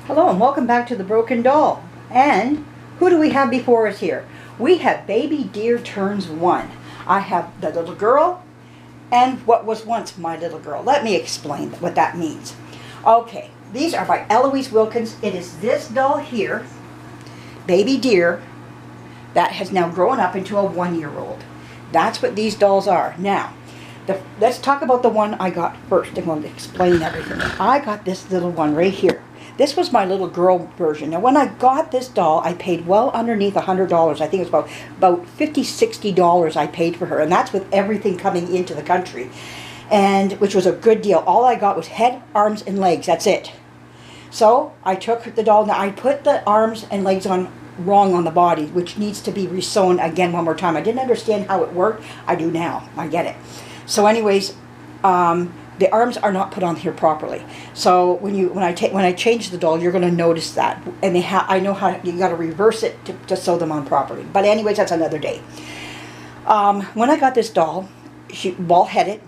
Hello and welcome back to the Broken Doll. And who do we have before us here? We have Baby Deer Turns 1. I have the little girl and what was once my little girl. Let me explain what that means. Okay, these are by Eloise Wilkins. It is this doll here, Baby Deer, that has now grown up into a 1-year-old. That's what these dolls are. Now, let's talk about the one I got first. I'm going to explain everything. I got this little one right here. This was my little girl version. Now, when I got this doll, I paid well underneath $100. I think it was about $50, $60 I paid for her. And that's with everything coming into the country, and which was a good deal. All I got was head, arms, and legs. That's it. So I took the doll. Now, I put the arms and legs on wrong on the body, which needs to be resewn again one more time. I didn't understand how it worked. I do now. I get it. So anyways, the arms are not put on here properly. So when I change the doll, you're going to notice that. And I know how you got to reverse it to sew them on properly. But anyways, that's another day. When I got this doll, she ball-headed,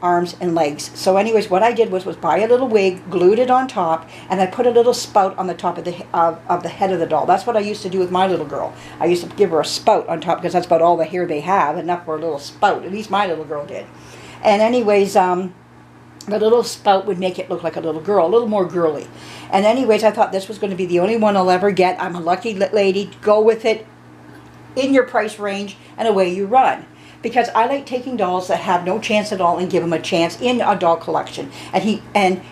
arms and legs. So anyways, what I did was buy a little wig, glued it on top, and I put a little spout on the top of the head of the doll. That's what I used to do with my little girl. I used to give her a spout on top because that's about all the hair they have, enough for a little spout. At least my little girl did. And anyways, the little spout would make it look like a little girl, a little more girly. And anyways, I thought this was going to be the only one I'll ever get. I'm a lucky lady. Go with it in your price range, and away you run. Because I like taking dolls that have no chance at all and give them a chance in a doll collection. And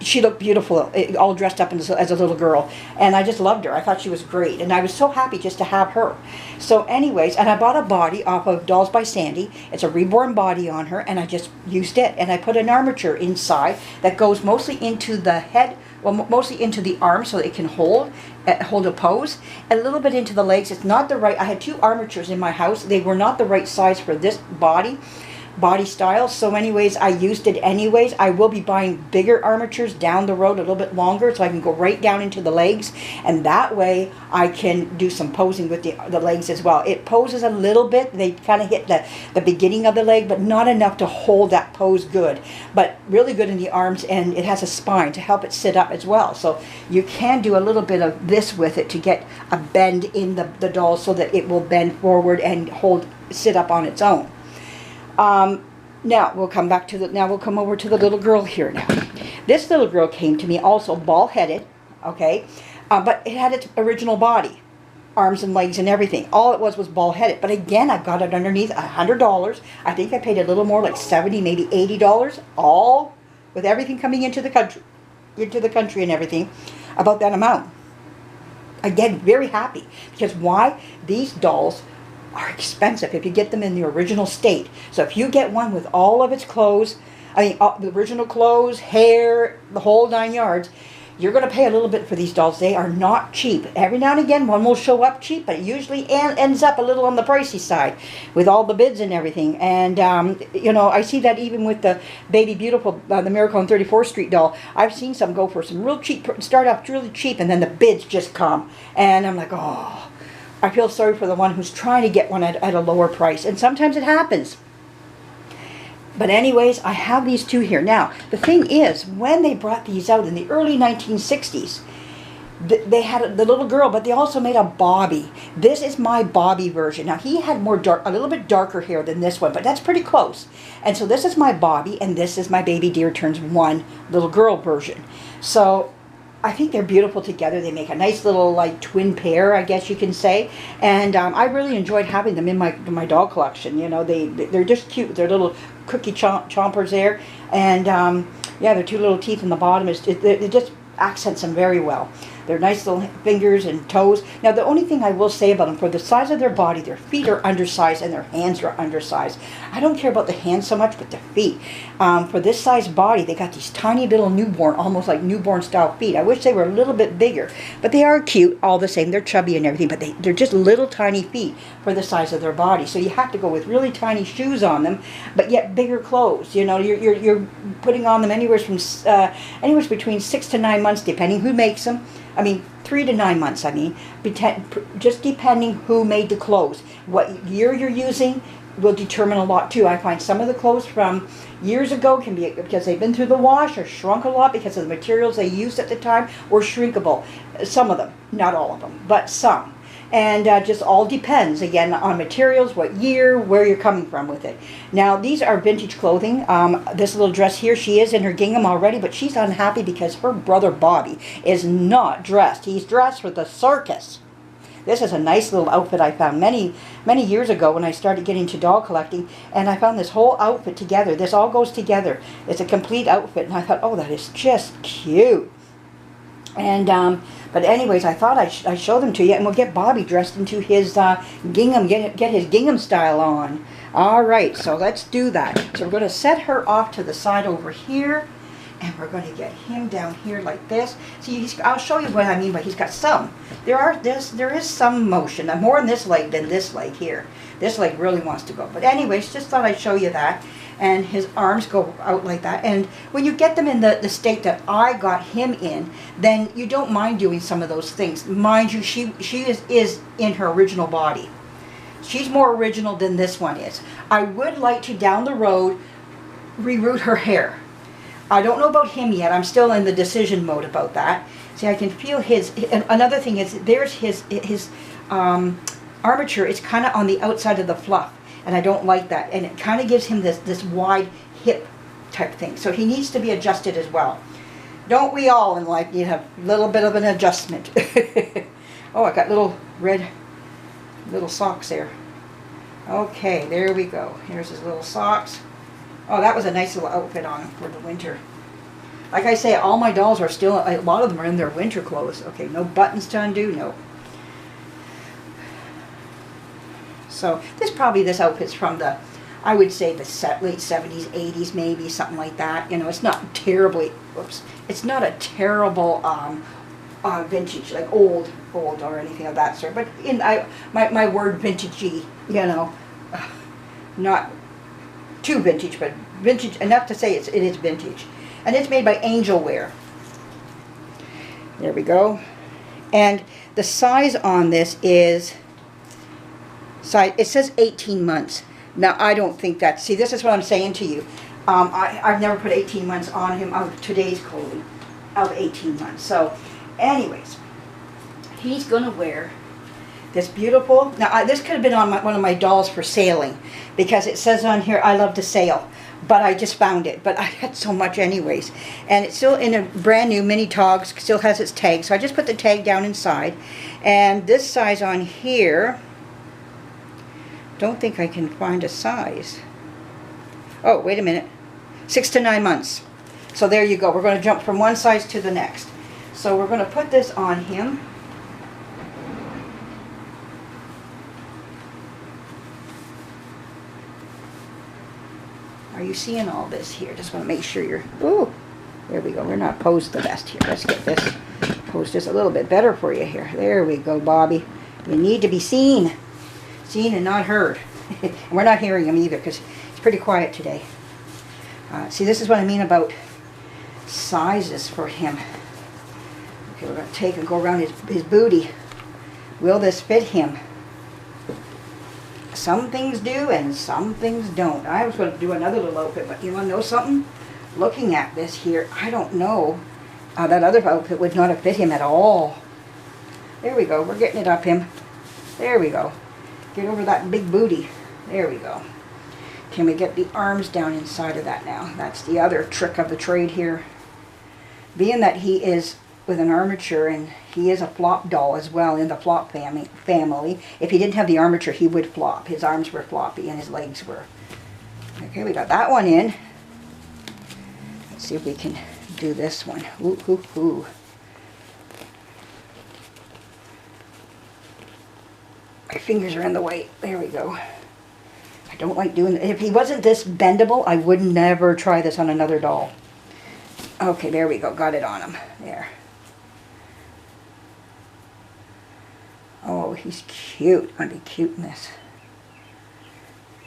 she looked beautiful, all dressed up as a little girl. And I just loved her. I thought she was great. And I was so happy just to have her. So anyways, and I bought a body off of Dolls by Sandy. It's a reborn body on her, and I just used it. And I put an armature inside that goes mostly into the head, well, mostly into the arm so that it can hold a pose, and a little bit into the legs. It's not the right, I had 2 armatures in my house. They were not the right size for this body style. So anyways, I used it anyways. I will be buying bigger armatures down the road, a little bit longer, so I can go right down into the legs, and that way I can do some posing with the legs as well. It poses a little bit. They kind of hit the beginning of the leg, but not enough to hold that pose good, but really good in the arms, and it has a spine to help it sit up as well. So you can do a little bit of this with it to get a bend in the doll so that it will bend forward and sit up on its own. Now we'll come over to the little girl here now. This little girl came to me also ball-headed, okay, but it had its original body, arms and legs and everything. All it was ball-headed. But again, I got it underneath $100. I think I paid a little more, like $70, maybe $80, all with everything coming into the country and everything, about that amount. Again, very happy, because why? These dolls are expensive if you get them in the original state. So if you get one with all of its clothes, the original clothes, hair, the whole 9 yards, you're going to pay a little bit for these dolls. They are not cheap. Every now and again, one will show up cheap, but it usually ends up a little on the pricey side with all the bids and everything. And, I see that even with the Baby Beautiful, the Miracle on 34th Street doll. I've seen some go for some real cheap, start off really cheap, and then the bids just come. And I'm like, oh, I feel sorry for the one who's trying to get one at a lower price. And sometimes it happens. But anyways, I have these 2 here. Now, the thing is, when they brought these out in the early 1960s, they had the little girl, but they also made a Bobby. This is my Bobby version. Now, he had a little bit darker hair than this one, but that's pretty close. And so this is my Bobby, and this is my Baby Deer Turns 1 little girl version. So I think they're beautiful together. They make a nice little like twin pair, I guess you can say. And I really enjoyed having them in my doll collection. You know, they're just cute. They're little cookie chompers there, and yeah, their 2 little teeth in the bottom it just accents them very well. They're nice little fingers and toes. Now, the only thing I will say about them, for the size of their body, their feet are undersized and their hands are undersized. I don't care about the hands so much, but the feet. For this size body, they got these tiny little newborn, almost like newborn style feet. I wish they were a little bit bigger, but they are cute all the same. They're chubby and everything, but they're just little tiny feet for the size of their body. So you have to go with really tiny shoes on them, but yet bigger clothes. You know, you're putting on them anywhere between 6 to 9 months, depending who makes them. 3 to 9 months, just depending who made the clothes. What year you're using, will determine a lot too. I find some of the clothes from years ago can be, because they've been through the wash, or shrunk a lot because of the materials they used at the time, or shrinkable. Some of them, not all of them, but some. And just all depends, again, on materials, what year, where you're coming from with it. Now, these are vintage clothing. This little dress here, she is in her gingham already, but she's unhappy because her brother Bobby is not dressed. He's dressed for the circus. This is a nice little outfit I found many years ago when I started getting into doll collecting, and I found this whole outfit together. This all goes together. It's a complete outfit, and I thought, oh, that is just cute. And but anyways, I thought I'd show them to you, and we'll get Bobby dressed into his gingham, get his Gingham Style on. All right, so let's do that. So we're going to set her off to the side over here, and we're going to get him down here like this. See, I'll show you what I mean by he's got some. There is some motion. More in this leg than this leg here. This leg really wants to go. But anyways, just thought I'd show you that. And his arms go out like that. And when you get them in the state that I got him in, then you don't mind doing some of those things. Mind you, she is in her original body. She's more original than this one is. I would like to, down the road, reroute her hair. I don't know about him yet. I'm still in the decision mode about that. See, I can feel his, another thing is, there's his armature. It's kind of on the outside of the fluff. And I don't like that. And it kind of gives him this wide hip type thing. So he needs to be adjusted as well. Don't we all in life need a little bit of an adjustment? Oh, I got little red little socks there. Okay, there we go. Here's his little socks. Oh, that was a nice little outfit on him for the winter. Like I say, all my dolls are still, a lot of them are in their winter clothes. Okay, no buttons to undo, no. So this outfit's from the, I would say the late 70s, 80s maybe, something like that. You know, it's not terribly, it's not a terrible vintage, like old or anything of that sort. But my word vintagey, you know, not too vintage, but vintage enough to say it is vintage. And it's made by Angel Wear. There we go. And the size on this is, it says 18 months. Now, I don't think that, see, this is what I'm saying to you. I've never put 18 months on him of today's clothing, of 18 months. So, anyways, he's going to wear this beautiful, now this could have been on one of my dolls for sailing, because it says on here, I love to sail. But I just found it. But I had so much anyways. And it's still in a brand new mini togs, still has its tag. So I just put the tag down inside. And this size on here, don't think I can find a size. Oh, wait a minute. 6 to 9 months. So there you go. We're going to jump from one size to the next. So we're going to put this on him. Are you seeing all this here? Just want to make sure you're... Ooh, there we go. We're not posed the best here. Let's get this posed just a little bit better for you here. There we go, Bobby. You need to be seen. Seen and not heard. And we're not hearing him either because it's pretty quiet today. See, this is what I mean about sizes for him. Okay, we're going to take and go around his booty. Will this fit him? Some things do and some things don't. I was going to do another little outfit, but you want to know something? Looking at this here, I don't know. That other outfit would not have fit him at all. There we go. We're getting it up him. There we go. Get over that big booty. There we go. Can we get the arms down inside of that now? That's the other trick of the trade here. Being that he is with an armature, and he is a flop doll as well in the flop family. If he didn't have the armature, he would flop. His arms were floppy and his legs were. Okay, we got that one in. Let's see if we can do this one. Ooh, ooh, ooh. My fingers are in the way. There we go. I don't like doing it. If he wasn't this bendable, I would never try this on another doll. Okay, there we go. Got it on him. There. Oh, he's cute. I'd be cute in this.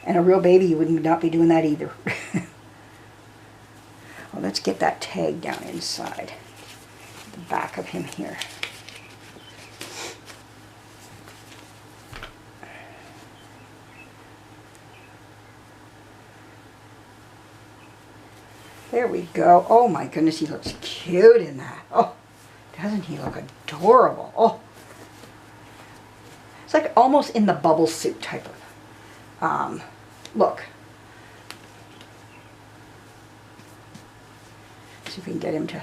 And a real baby, you would not be doing that either. Well, let's get that tag down inside the back of him here. There we go. Oh my goodness, he looks cute in that. Oh, doesn't he look adorable? Oh, it's like almost in the bubble suit type of look. See if we can get him to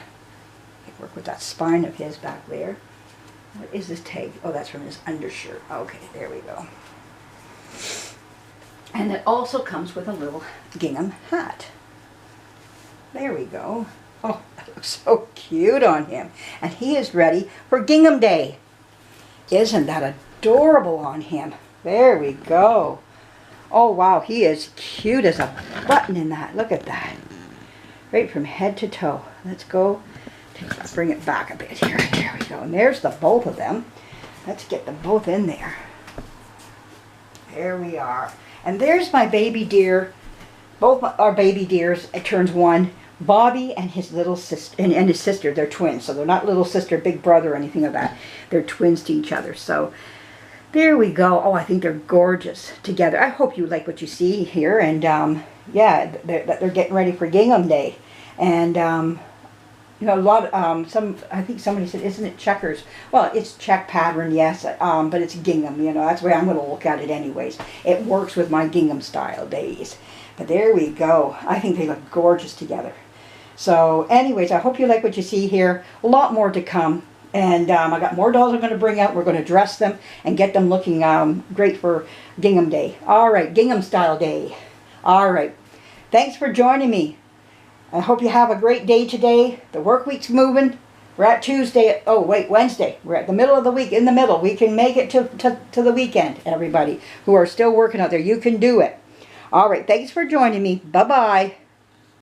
work with that spine of his back there. What is this tag? Oh, that's from his undershirt. Okay, there we go. And it also comes with a little gingham hat. There we go. Oh, that looks so cute on him. And he is ready for Gingham Day. Isn't that adorable on him? There we go. Oh, wow, he is cute as a button in that. Look at that. Right from head to toe. Let's go. Bring it back a bit here. There we go. And there's the both of them. Let's get them both in there. There we are. And there's my baby deer. Both our baby deers. It turns one. Bobby and his little sister, and his sister, they're twins. So they're not little sister, big brother, or anything of that. They're twins to each other. So there we go. Oh, I think they're gorgeous together. I hope you like what you see here. And yeah, they're getting ready for Gingham Day. And you know, a lot. I think somebody said, "Isn't it checkers?" Well, it's check pattern, yes, but it's gingham. You know, that's the way I'm going to look at it, anyways. It works with my Gingham Style days. But there we go. I think they look gorgeous together. So, anyways, I hope you like what you see here. A lot more to come, and I got more dolls I'm going to bring out. We're going to dress them and get them looking great for Gingham Day. All right, Gingham Style Day. All right. Thanks for joining me. I hope you have a great day today. The work week's moving. We're at Tuesday. Oh, wait, Wednesday. We're at the middle of the week. In the middle. We can make it to the weekend, everybody who are still working out there. You can do it. All right. Thanks for joining me. Bye-bye.